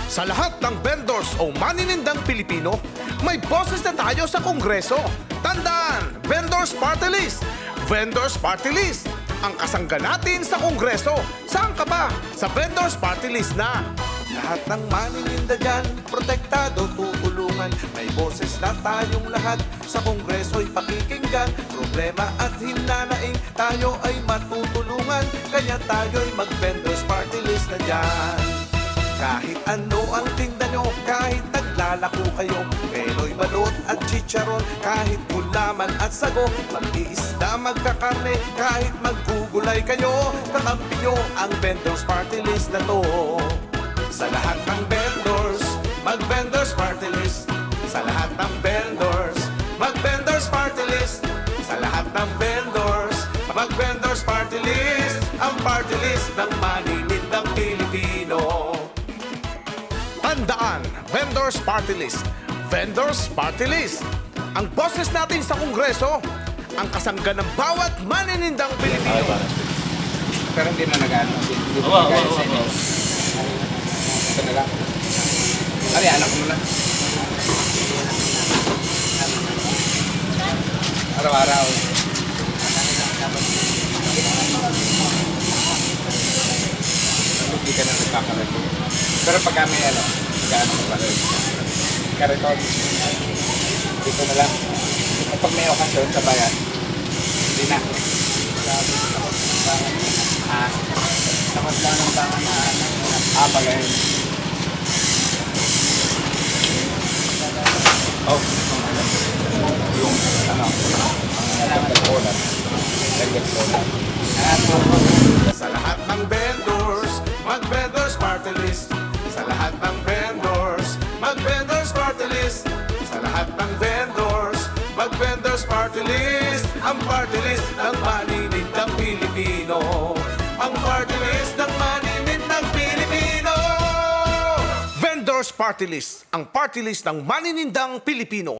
Sa lahat ng vendors o maninindang Pilipino, may boses na tayo sa Kongreso. Tandaan, Vendors Party List! Vendors Party List! Ang kasangga natin sa Kongreso. Saan ka ba? Sa Vendors Party List na. Lahat ng manininda dyan, protektado, tutulungan. May boses na tayong lahat, sa Kongreso'y pakikinggan. Problema at hinanaing, tayo ay matutulungan. Kaya tayo'y mag-Vendors Party List na dyan. Kahit ano ang tinda nyo, kahit naglalako kayo, peloy, balot at chicharon, kahit gulaman at sago, mag-iisda, magkakarne, kahit maggugulay kayo, kakampi nyo ang Vendors Party List na to. Sa lahat ng vendors, mag-Vendors Party List. Sa lahat ng vendors, mag-Vendors Party List. Sa lahat ng vendors, mag-Vendors Party List. Ang party list ng maninindang Pilipino. Tandaan, Vendors Party List. Vendors Party List. Ang boses natin sa Kongreso, ang kasangga ng bawat maninindang Pilipino. Pero hindi na nag-ano. Hindi na nag-ano sa inyo. Ito na lang. Ari, anak mo na. Araw-araw. Hindi ka na nagkakaroon. Pero pag kami nag-ano mo pala. Kariton. Dito na lang. Kapag may okasyon sa bayan, hindi na. Takot lang ng tangan na pala yun. Oh, yung lagdag-polat. Sa lahat ng vendors, mag-Vendors Party List. Sa lahat ng vendors, mag-Vendors Party List. Sa lahat ng vendors, mag-Vendors Party List. Ang party list ng maninindang Pilipino. Ang party list ng maninindang Pilipino. Vendors Party List, ang party list ng maninindang Pilipino.